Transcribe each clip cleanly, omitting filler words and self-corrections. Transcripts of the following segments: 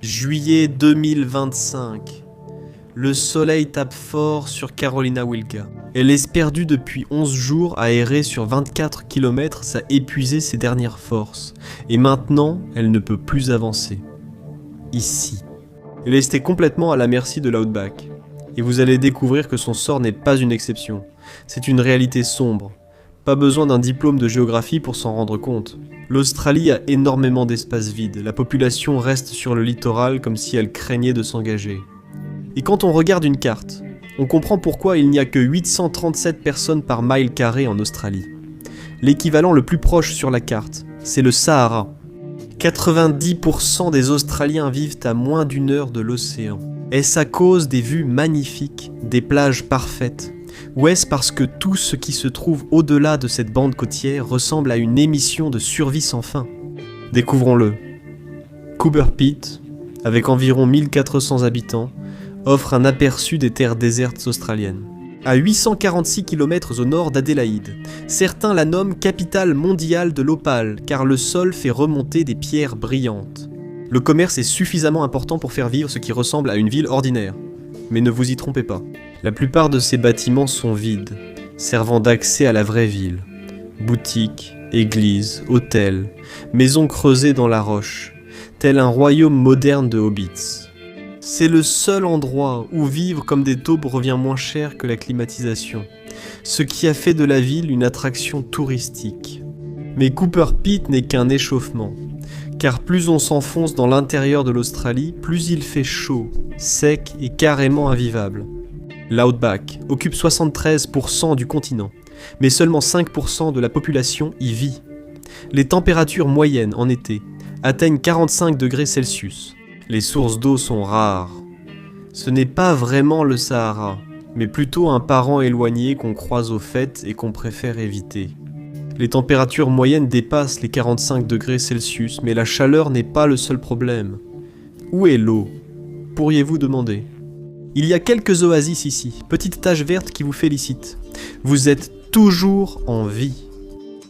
Juillet 2025. Le soleil tape fort sur Carolina Wilga. Elle est perdue depuis 11 jours à errer sur 24 km, ça a épuisé ses dernières forces. Et maintenant, elle ne peut plus avancer. Ici. Elle est restée complètement à la merci de l'Outback. Et vous allez découvrir que son sort n'est pas une exception. C'est une réalité sombre. Pas besoin d'un diplôme de géographie pour s'en rendre compte. L'Australie a énormément d'espaces vides. La population reste sur le littoral comme si elle craignait de s'engager. Et quand on regarde une carte, on comprend pourquoi il n'y a que 837 personnes par mile carré en Australie. L'équivalent le plus proche sur la carte, c'est le Sahara. 90% des Australiens vivent à moins d'une heure de l'océan. Est-ce à cause des vues magnifiques, des plages parfaites ? Ou est-ce parce que tout ce qui se trouve au-delà de cette bande côtière ressemble à une émission de survie sans fin ? Découvrons-le. Cooper Pedy, avec environ 1400 habitants, offre un aperçu des terres désertes australiennes. À 846 km au nord d'Adélaïde, certains la nomment capitale mondiale de l'opale car le sol fait remonter des pierres brillantes. Le commerce est suffisamment important pour faire vivre ce qui ressemble à une ville ordinaire. Mais ne vous y trompez pas. La plupart de ces bâtiments sont vides, servant d'accès à la vraie ville. Boutiques, églises, hôtels, maisons creusées dans la roche, tel un royaume moderne de hobbits. C'est le seul endroit où vivre comme des taupes revient moins cher que la climatisation, ce qui a fait de la ville une attraction touristique. Mais Cooper Pedy n'est qu'un échauffement, car plus on s'enfonce dans l'intérieur de l'Australie, plus il fait chaud, sec et carrément invivable. L'Outback occupe 73% du continent, mais seulement 5% de la population y vit. Les températures moyennes en été atteignent 45 degrés Celsius. Les sources d'eau sont rares. Ce n'est pas vraiment le Sahara, mais plutôt un parent éloigné qu'on croise aux fêtes et qu'on préfère éviter. Les températures moyennes dépassent les 45 degrés Celsius, mais la chaleur n'est pas le seul problème. Où est l'eau ? Pourriez-vous demander ? Il y a quelques oasis ici, petites taches vertes qui vous félicitent. Vous êtes toujours en vie.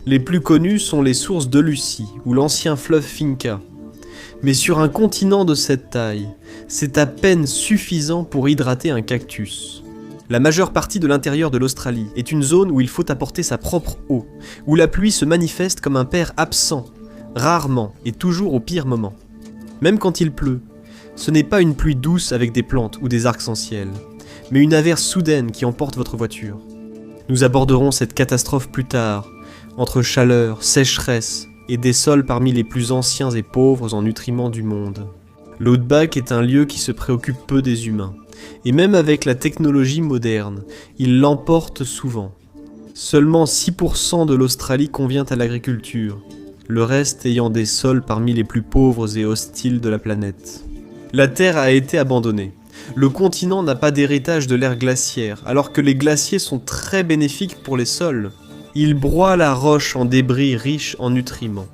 Les plus connues sont les sources de Lucie ou l'ancien fleuve Finca. Mais sur un continent de cette taille, c'est à peine suffisant pour hydrater un cactus. La majeure partie de l'intérieur de l'Australie est une zone où il faut apporter sa propre eau, où la pluie se manifeste comme un père absent, rarement et toujours au pire moment. Même quand il pleut, ce n'est pas une pluie douce avec des plantes ou des arcs-en-ciel, mais une averse soudaine qui emporte votre voiture. Nous aborderons cette catastrophe plus tard, entre chaleur, sécheresse et des sols parmi les plus anciens et pauvres en nutriments du monde. L'Outback est un lieu qui se préoccupe peu des humains, et même avec la technologie moderne, il l'emporte souvent. Seulement 6% de l'Australie convient à l'agriculture, le reste ayant des sols parmi les plus pauvres et hostiles de la planète. La Terre a été abandonnée. Le continent n'a pas d'héritage de l'ère glaciaire, alors que les glaciers sont très bénéfiques pour les sols. Ils broient la roche en débris riches en nutriments,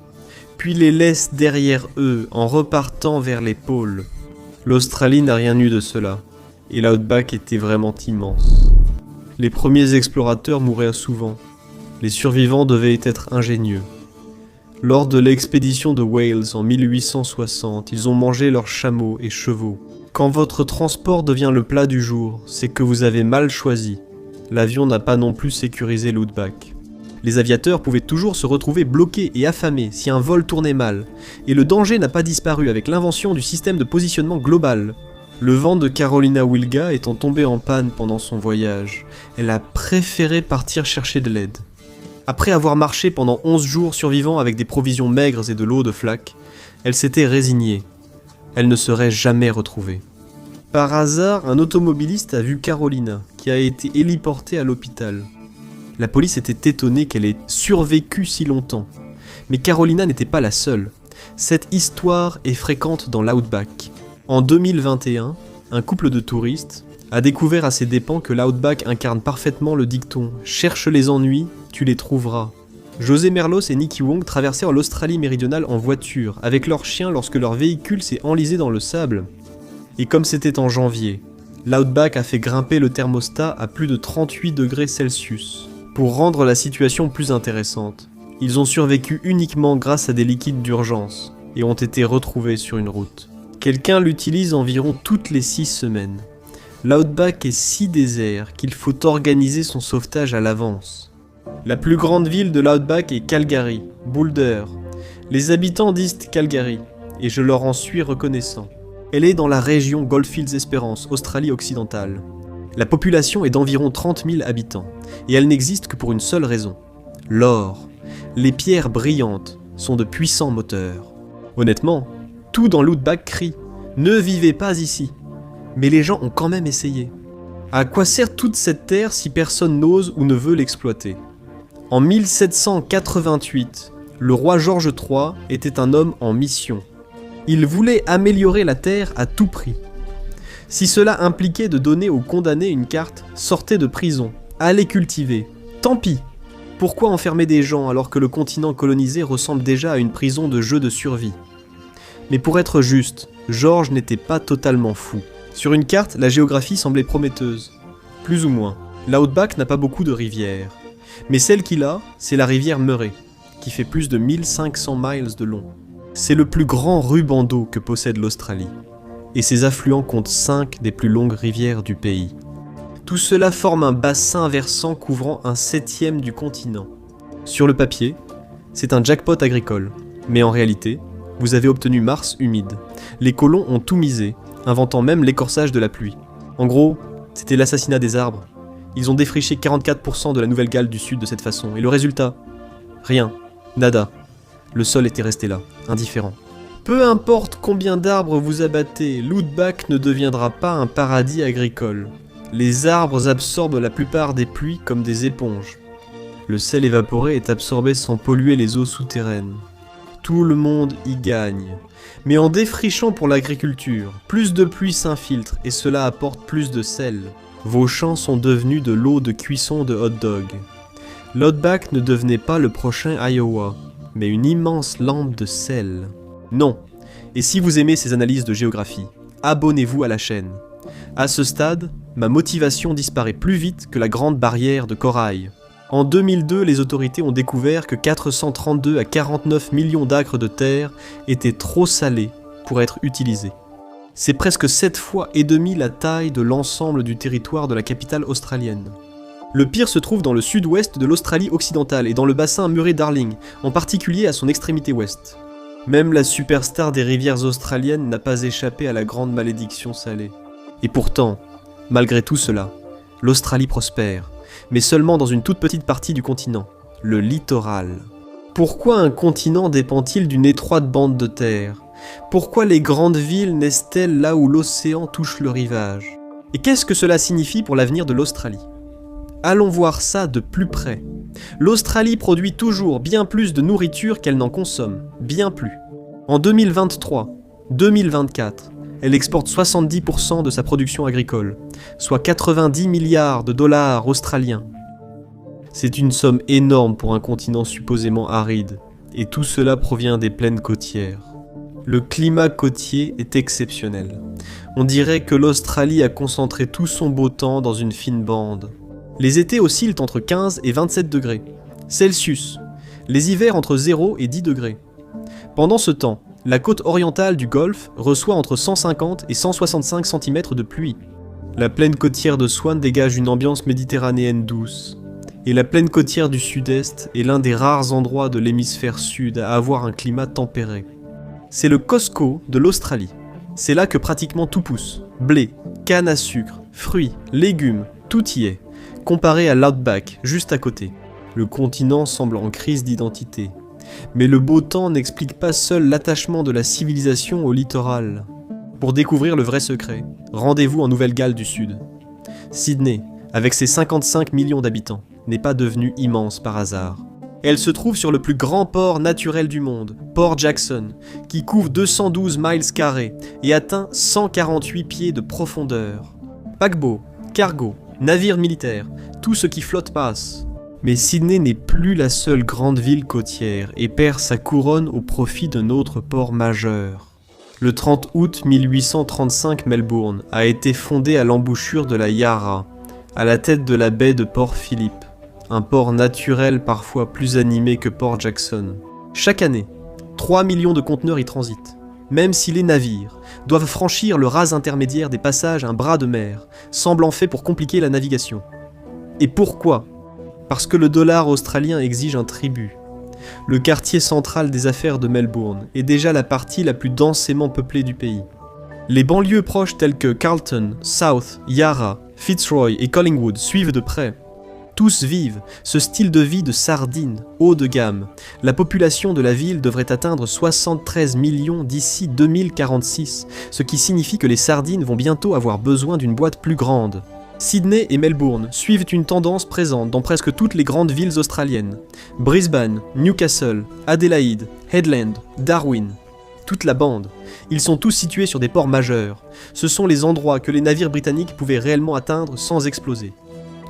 puis les laissent derrière eux en repartant vers les pôles. L'Australie n'a rien eu de cela, et l'Outback était vraiment immense. Les premiers explorateurs mouraient souvent. Les survivants devaient être ingénieux. Lors de l'expédition de Wales en 1860, ils ont mangé leurs chameaux et chevaux. Quand votre transport devient le plat du jour, c'est que vous avez mal choisi. L'avion n'a pas non plus sécurisé l'Outback. Les aviateurs pouvaient toujours se retrouver bloqués et affamés si un vol tournait mal, et le danger n'a pas disparu avec l'invention du système de positionnement global. Le vent de Carolina Wilga étant tombé en panne pendant son voyage, elle a préféré partir chercher de l'aide. Après avoir marché pendant 11 jours survivant avec des provisions maigres et de l'eau de flaque, elle s'était résignée. Elle ne serait jamais retrouvée. Par hasard, un automobiliste a vu Carolina, qui a été héliportée à l'hôpital. La police était étonnée qu'elle ait survécu si longtemps. Mais Carolina n'était pas la seule. Cette histoire est fréquente dans l'Outback. En 2021, un couple de touristes a découvert à ses dépens que l'Outback incarne parfaitement le dicton « Cherche les ennuis, tu les trouveras ». José Merlos et Nicky Wong traversèrent l'Australie méridionale en voiture, avec leur chien lorsque leur véhicule s'est enlisé dans le sable. Et comme c'était en janvier, l'Outback a fait grimper le thermostat à plus de 38 degrés Celsius. Pour rendre la situation plus intéressante, ils ont survécu uniquement grâce à des liquides d'urgence et ont été retrouvés sur une route. Quelqu'un l'utilise environ toutes les 6 semaines. L'Outback est si désert qu'il faut organiser son sauvetage à l'avance. La plus grande ville de l'Outback est Calgary, Boulder. Les habitants disent Calgary, et je leur en suis reconnaissant. Elle est dans la région Goldfields-Espérance, Australie occidentale. La population est d'environ 30 000 habitants, et elle n'existe que pour une seule raison. L'or. Les pierres brillantes sont de puissants moteurs. Honnêtement, tout dans l'Outback crie « Ne vivez pas ici !» Mais les gens ont quand même essayé. À quoi sert toute cette terre si personne n'ose ou ne veut l'exploiter? En 1788, le roi George III était un homme en mission. Il voulait améliorer la terre à tout prix. Si cela impliquait de donner aux condamnés une carte « Sortez de prison, allez cultiver », tant pis. Pourquoi enfermer des gens alors que le continent colonisé ressemble déjà à une prison de jeu de survie? Mais pour être juste, George n'était pas totalement fou. Sur une carte, la géographie semblait prometteuse. Plus ou moins. L'Outback n'a pas beaucoup de rivières. Mais celle qu'il a, c'est la rivière Murray, qui fait plus de 1500 miles de long. C'est le plus grand ruban d'eau que possède l'Australie. Et ses affluents comptent 5 des plus longues rivières du pays. Tout cela forme un bassin versant couvrant un 7e du continent. Sur le papier, c'est un jackpot agricole. Mais en réalité, vous avez obtenu Mars humide. Les colons ont tout misé, inventant même l'écorçage de la pluie. En gros, c'était l'assassinat des arbres. Ils ont défriché 44% de la Nouvelle-Galles du Sud de cette façon. Et le résultat? Rien. Nada. Le sol était resté là, indifférent. Peu importe combien d'arbres vous abattez, l'Outback ne deviendra pas un paradis agricole. Les arbres absorbent la plupart des pluies comme des éponges. Le sel évaporé est absorbé sans polluer les eaux souterraines. Tout le monde y gagne. Mais en défrichant pour l'agriculture, plus de pluie s'infiltre et cela apporte plus de sel. Vos champs sont devenus de l'eau de cuisson de hot dog. L'Outback ne devenait pas le prochain Iowa, mais une immense lampe de sel. Non. Et si vous aimez ces analyses de géographie, abonnez-vous à la chaîne. À ce stade, ma motivation disparaît plus vite que la grande barrière de corail. En 2002, les autorités ont découvert que 432 à 49 millions d'acres de terre étaient trop salés pour être utilisés. C'est presque 7 fois et demi la taille de l'ensemble du territoire de la capitale australienne. Le pire se trouve dans le sud-ouest de l'Australie occidentale et dans le bassin Murray-Darling, en particulier à son extrémité ouest. Même la superstar des rivières australiennes n'a pas échappé à la grande malédiction salée. Et pourtant, malgré tout cela, l'Australie prospère, mais seulement dans une toute petite partie du continent, le littoral. Pourquoi un continent dépend-il d'une étroite bande de terre? Pourquoi les grandes villes naissent-elles là où l'océan touche le rivage? Et qu'est-ce que cela signifie pour l'avenir de l'Australie? Allons voir ça de plus près. L'Australie produit toujours bien plus de nourriture qu'elle n'en consomme, bien plus. En 2023, 2024, elle exporte 70% de sa production agricole, soit 90 milliards de dollars australiens. C'est une somme énorme pour un continent supposément aride, et tout cela provient des plaines côtières. Le climat côtier est exceptionnel. On dirait que l'Australie a concentré tout son beau temps dans une fine bande. Les étés oscillent entre 15 et 27 degrés Celsius, les hivers entre 0 et 10 degrés. Pendant ce temps, la côte orientale du Golfe reçoit entre 150 et 165 cm de pluie. La plaine côtière de Swan dégage une ambiance méditerranéenne douce. Et la plaine côtière du sud-est est l'un des rares endroits de l'hémisphère sud à avoir un climat tempéré. C'est le Costco de l'Australie. C'est là que pratiquement tout pousse. Blé, canne à sucre, fruits, légumes, tout y est. Comparé à l'Outback, juste à côté. Le continent semble en crise d'identité. Mais le beau temps n'explique pas seul l'attachement de la civilisation au littoral. Pour découvrir le vrai secret, rendez-vous en Nouvelle-Galles du Sud. Sydney, avec ses 55 millions d'habitants, n'est pas devenue immense par hasard. Elle se trouve sur le plus grand port naturel du monde, Port Jackson, qui couvre 212 miles carrés et atteint 148 pieds de profondeur. Paquebot, cargo, navires militaires, tout ce qui flotte passe. Mais Sydney n'est plus la seule grande ville côtière et perd sa couronne au profit d'un autre port majeur. Le 30 août 1835, Melbourne a été fondée à l'embouchure de la Yarra, à la tête de la baie de Port Phillip, un port naturel parfois plus animé que Port Jackson. Chaque année, 3 millions de conteneurs y transitent. même si les navires doivent franchir le ras intermédiaire des passages un bras de mer, semblant fait pour compliquer la navigation. Et pourquoi ? Parce que le dollar australien exige un tribut. Le quartier central des affaires de Melbourne est déjà la partie la plus densément peuplée du pays. Les banlieues proches telles que Carlton, South, Yarra, Fitzroy et Collingwood suivent de près. Tous vivent ce style de vie de sardine, haut de gamme. La population de la ville devrait atteindre 73 millions d'ici 2046, ce qui signifie que les sardines vont bientôt avoir besoin d'une boîte plus grande. Sydney et Melbourne suivent une tendance présente dans presque toutes les grandes villes australiennes. Brisbane, Newcastle, Adélaïde, Headland, Darwin. Toute la bande. Ils sont tous situés sur des ports majeurs. Ce sont les endroits que les navires britanniques pouvaient réellement atteindre sans exploser.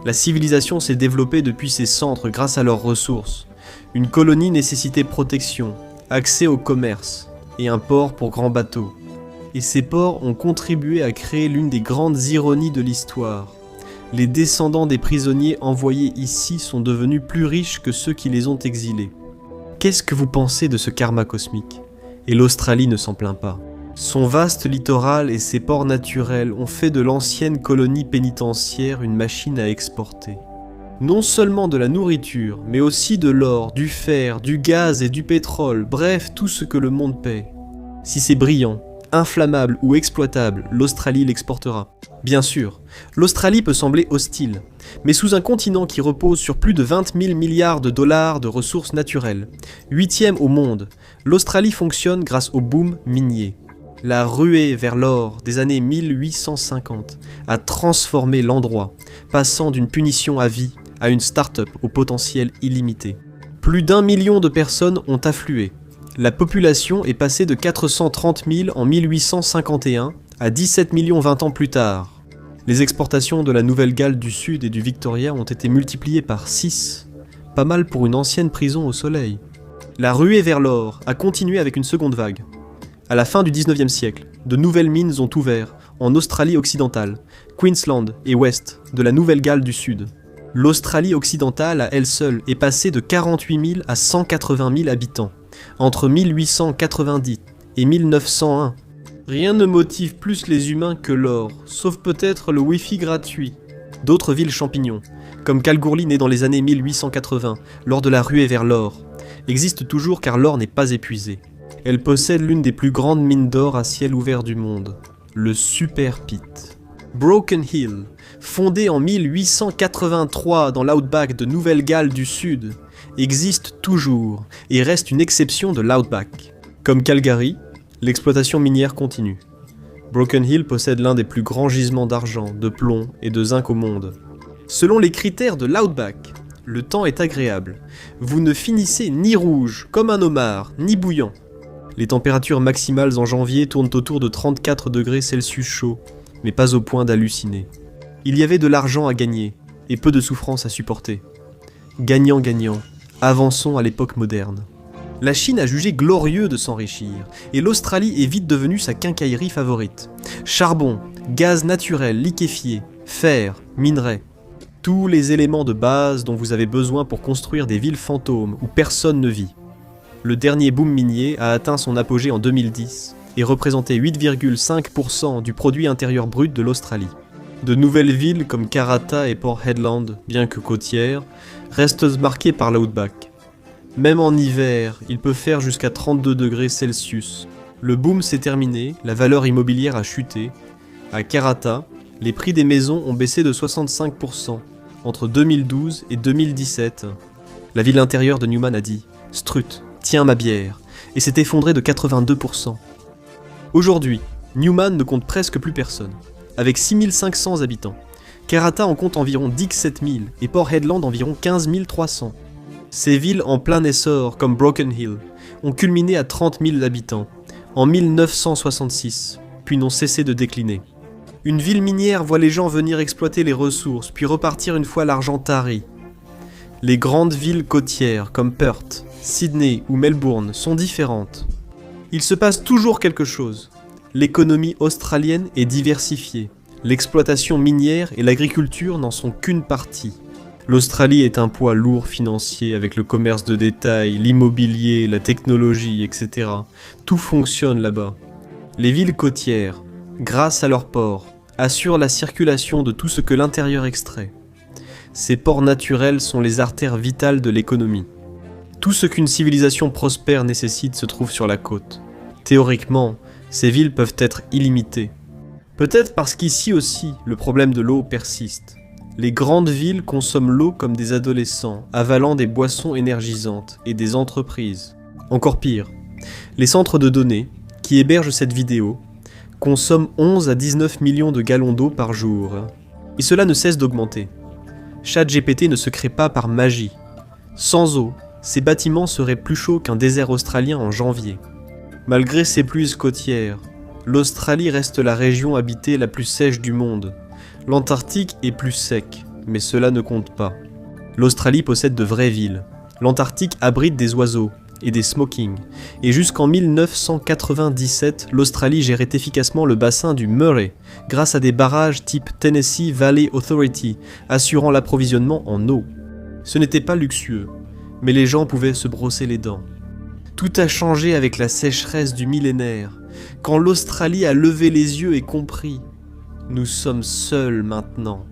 La civilisation s'est développée depuis ces centres grâce à leurs ressources. Une colonie nécessitait protection, accès au commerce et un port pour grands bateaux. Et ces ports ont contribué à créer l'une des grandes ironies de l'histoire. Les descendants des prisonniers envoyés ici sont devenus plus riches que ceux qui les ont exilés. Qu'est-ce que vous pensez de ce karma cosmique ? Et l'Australie ne s'en plaint pas. Son vaste littoral et ses ports naturels ont fait de l'ancienne colonie pénitentiaire une machine à exporter. Non seulement de la nourriture, mais aussi de l'or, du fer, du gaz et du pétrole, bref, tout ce que le monde paie. Si c'est brillant, inflammable ou exploitable, l'Australie l'exportera. Bien sûr, l'Australie peut sembler hostile, mais sous un continent qui repose sur plus de 20 000 milliards de dollars de ressources naturelles, 8e au monde, l'Australie fonctionne grâce au boom minier. La ruée vers l'or des années 1850 a transformé l'endroit, passant d'une punition à vie à une start-up au potentiel illimité. Plus d'1 million de personnes ont afflué. La population est passée de 430 000 en 1851 à 17 millions 20 ans plus tard. Les exportations de la Nouvelle-Galles du Sud et du Victoria ont été multipliées par 6, pas mal pour une ancienne prison au soleil. La ruée vers l'or a continué avec une seconde vague. À la fin du 19e siècle, de nouvelles mines ont ouvert en Australie occidentale, Queensland et West de la Nouvelle-Galles du Sud. L'Australie occidentale à elle seule est passée de 48 000 à 180 000 habitants, entre 1890 et 1901. Rien ne motive plus les humains que l'or, sauf peut-être le Wi-Fi gratuit. D'autres villes champignons, comme Kalgoorlie née dans les années 1880, lors de la ruée vers l'or, existent toujours car l'or n'est pas épuisé. Elle possède l'une des plus grandes mines d'or à ciel ouvert du monde, le Super Pit. Broken Hill, fondé en 1883 dans l'outback de Nouvelle-Galles du Sud, existe toujours et reste une exception de l'outback. Comme Calgary, l'exploitation minière continue. Broken Hill possède l'un des plus grands gisements d'argent, de plomb et de zinc au monde. Selon les critères de l'outback, le temps est agréable. Vous ne finissez ni rouge, comme un homard, ni bouillant. Les températures maximales en janvier tournent autour de 34 degrés Celsius chaud, mais pas au point d'halluciner. Il y avait de l'argent à gagner, et peu de souffrance à supporter. Gagnant-gagnant, avançons à l'époque moderne. La Chine a jugé glorieux de s'enrichir, et l'Australie est vite devenue sa quincaillerie favorite. Charbon, gaz naturel liquéfié, fer, minerais. Tous les éléments de base dont vous avez besoin pour construire des villes fantômes où personne ne vit. Le dernier boom minier a atteint son apogée en 2010 et représentait 8,5% du produit intérieur brut de l'Australie. De nouvelles villes comme Karratha et Port Hedland, bien que côtières, restent marquées par l'outback. Même en hiver, il peut faire jusqu'à 32 degrés Celsius. Le boom s'est terminé, la valeur immobilière a chuté. À Karratha, les prix des maisons ont baissé de 65% entre 2012 et 2017. La ville intérieure de Newman a dit « Strut, tiens ma bière » et s'est effondrée de 82%. Aujourd'hui, Newman ne compte presque plus personne, avec 6500 habitants. Karratha en compte environ 17 000 et Port Hedland environ 15 300. Ces villes en plein essor, comme Broken Hill, ont culminé à 30 000 habitants en 1966, puis n'ont cessé de décliner. Une ville minière voit les gens venir exploiter les ressources, puis repartir une fois l'argent tari. Les grandes villes côtières, comme Perth, Sydney ou Melbourne, sont différentes. Il se passe toujours quelque chose. L'économie australienne est diversifiée. L'exploitation minière et l'agriculture n'en sont qu'une partie. L'Australie est un poids lourd financier avec le commerce de détail, l'immobilier, la technologie, etc. Tout fonctionne là-bas. Les villes côtières, grâce à leurs ports, assurent la circulation de tout ce que l'intérieur extrait. Ces ports naturels sont les artères vitales de l'économie. Tout ce qu'une civilisation prospère nécessite se trouve sur la côte. Théoriquement, ces villes peuvent être illimitées. Peut-être parce qu'ici aussi, le problème de l'eau persiste. Les grandes villes consomment l'eau comme des adolescents, avalant des boissons énergisantes et des entreprises. Encore pire, les centres de données, qui hébergent cette vidéo, consomment 11 à 19 millions de gallons d'eau par jour. Et cela ne cesse d'augmenter. ChatGPT ne se crée pas par magie. Sans eau, ces bâtiments seraient plus chauds qu'un désert australien en janvier. Malgré ses pluies côtières, l'Australie reste la région habitée la plus sèche du monde. L'Antarctique est plus sec, mais cela ne compte pas. L'Australie possède de vraies villes. L'Antarctique abrite des oiseaux et des smokings. Et jusqu'en 1997, l'Australie gérait efficacement le bassin du Murray, grâce à des barrages type Tennessee Valley Authority, assurant l'approvisionnement en eau. Ce n'était pas luxueux, mais les gens pouvaient se brosser les dents. Tout a changé avec la sécheresse du millénaire, quand l'Australie a levé les yeux et compris. Nous sommes seuls maintenant.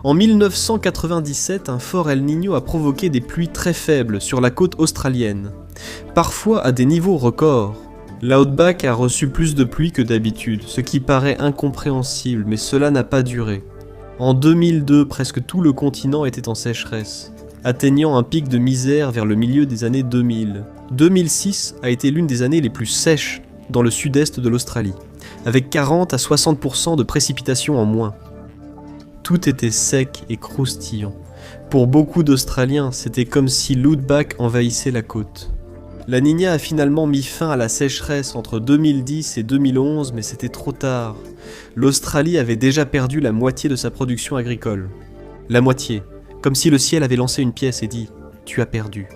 En 1997, un fort El Niño a provoqué des pluies très faibles sur la côte australienne, parfois à des niveaux records. L'Outback a reçu plus de pluie que d'habitude, ce qui paraît incompréhensible, mais cela n'a pas duré. En 2002, presque tout le continent était en sécheresse, atteignant un pic de misère vers le milieu des années 2000. 2006 a été l'une des années les plus sèches dans le sud-est de l'Australie, avec 40 à 60% de précipitations en moins. Tout était sec et croustillant. Pour beaucoup d'Australiens, c'était comme si l'Outback envahissait la côte. La Niña a finalement mis fin à la sécheresse entre 2010 et 2011, mais c'était trop tard. L'Australie avait déjà perdu la moitié de sa production agricole. La moitié, comme si le ciel avait lancé une pièce et dit « Tu as perdu ».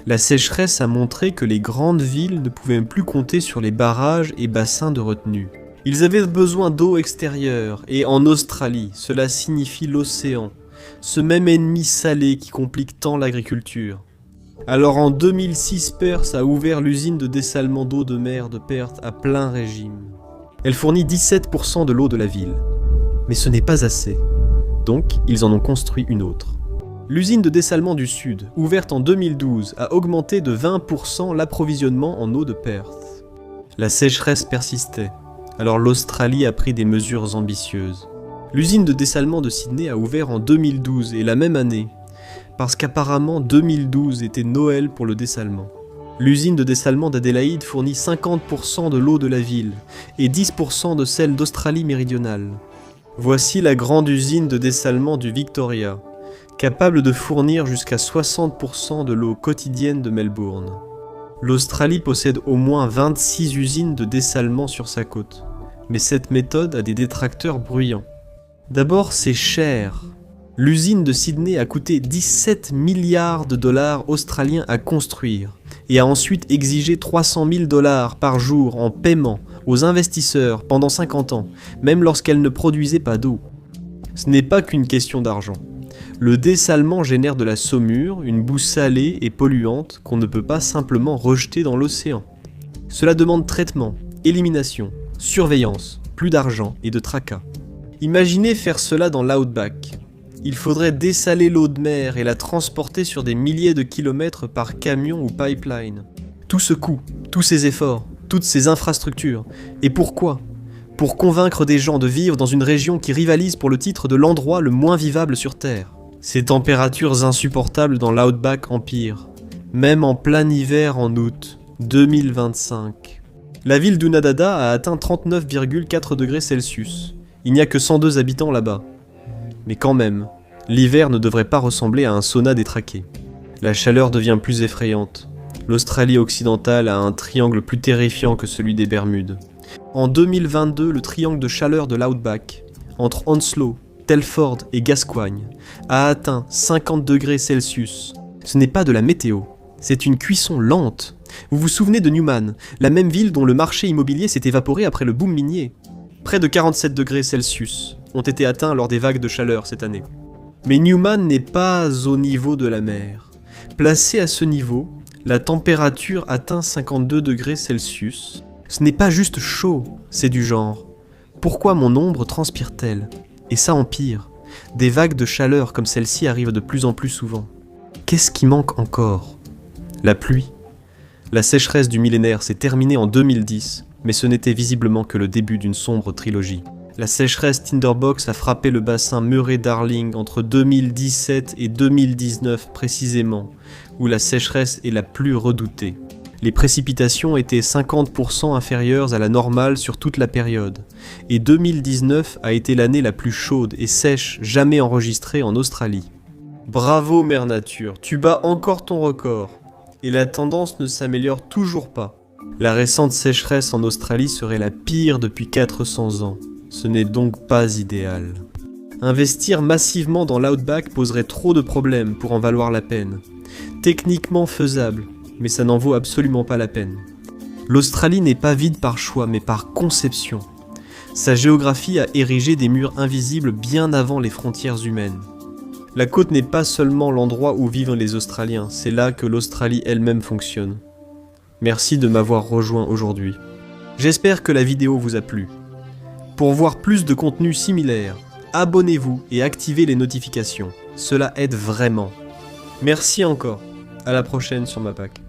La sécheresse a montré que les grandes villes ne pouvaient plus compter sur les barrages et bassins de retenue. Ils avaient besoin d'eau extérieure, et en Australie, cela signifie l'océan, ce même ennemi salé qui complique tant l'agriculture. Alors en 2006, Perth a ouvert l'usine de dessalement d'eau de mer de Perth à plein régime. Elle fournit 17% de l'eau de la ville. Mais ce n'est pas assez. Donc, ils en ont construit une autre. L'usine de dessalement du Sud, ouverte en 2012, a augmenté de 20% l'approvisionnement en eau de Perth. La sécheresse persistait. Alors l'Australie a pris des mesures ambitieuses. L'usine de dessalement de Sydney a ouvert en 2012 et la même année, parce qu'apparemment 2012 était Noël pour le dessalement. L'usine de dessalement d'Adélaïde fournit 50% de l'eau de la ville et 10% de celle d'Australie méridionale. Voici la grande usine de dessalement du Victoria, capable de fournir jusqu'à 60% de l'eau quotidienne de Melbourne. L'Australie possède au moins 26 usines de dessalement sur sa côte, mais cette méthode a des détracteurs bruyants. D'abord, c'est cher. L'usine de Sydney a coûté 17 milliards de dollars australiens à construire et a ensuite exigé 300 000 dollars par jour en paiement aux investisseurs pendant 50 ans, même lorsqu'elle ne produisait pas d'eau. Ce n'est pas qu'une question d'argent. Le dessalement génère de la saumure, une boue salée et polluante qu'on ne peut pas simplement rejeter dans l'océan. Cela demande traitement, élimination, surveillance, plus d'argent et de tracas. Imaginez faire cela dans l'Outback. Il faudrait dessaler l'eau de mer et la transporter sur des milliers de kilomètres par camion ou pipeline. Tout ce coût, tous ces efforts, toutes ces infrastructures. Et pourquoi ? Pour convaincre des gens de vivre dans une région qui rivalise pour le titre de l'endroit le moins vivable sur Terre. Ces températures insupportables dans l'Outback empirent, même en plein hiver en août 2025. La ville d'Unadada a atteint 39,4 degrés Celsius. Il n'y a que 102 habitants là-bas. Mais quand même, l'hiver ne devrait pas ressembler à un sauna détraqué. La chaleur devient plus effrayante. L'Australie occidentale a un triangle plus terrifiant que celui des Bermudes. En 2022, le triangle de chaleur de l'Outback, entre Onslow, Telford et Gascoigne, a atteint 50 degrés Celsius. Ce n'est pas de la météo, c'est une cuisson lente. Vous vous souvenez de Newman, la même ville dont le marché immobilier s'est évaporé après le boom minier. Près de 47 degrés Celsius ont été atteints lors des vagues de chaleur cette année. Mais Newman n'est pas au niveau de la mer. Placé à ce niveau, la température atteint 52 degrés Celsius Ce n'est pas juste chaud, c'est du genre. Pourquoi mon ombre transpire-t-elle? Et ça empire. Des vagues de chaleur comme celle-ci arrivent de plus en plus souvent. Qu'est-ce qui manque encore? La pluie. La sécheresse du millénaire s'est terminée en 2010, mais ce n'était visiblement que le début d'une sombre trilogie. La sécheresse Tinderbox a frappé le bassin Murray-Darling entre 2017 et 2019 précisément, où la sécheresse est la plus redoutée. Les précipitations étaient 50% inférieures à la normale sur toute la période, et 2019 a été l'année la plus chaude et sèche jamais enregistrée en Australie. Bravo Mère Nature, tu bats encore ton record, et la tendance ne s'améliore toujours pas. La récente sécheresse en Australie serait la pire depuis 400 ans. Ce n'est donc pas idéal. Investir massivement dans l'outback poserait trop de problèmes pour en valoir la peine. Techniquement faisable, mais ça n'en vaut absolument pas la peine. L'Australie n'est pas vide par choix, mais par conception. Sa géographie a érigé des murs invisibles bien avant les frontières humaines. La côte n'est pas seulement l'endroit où vivent les Australiens, c'est là que l'Australie elle-même fonctionne. Merci de m'avoir rejoint aujourd'hui. J'espère que la vidéo vous a plu. Pour voir plus de contenu similaire, abonnez-vous et activez les notifications. Cela aide vraiment. Merci encore. À la prochaine sur Mapac.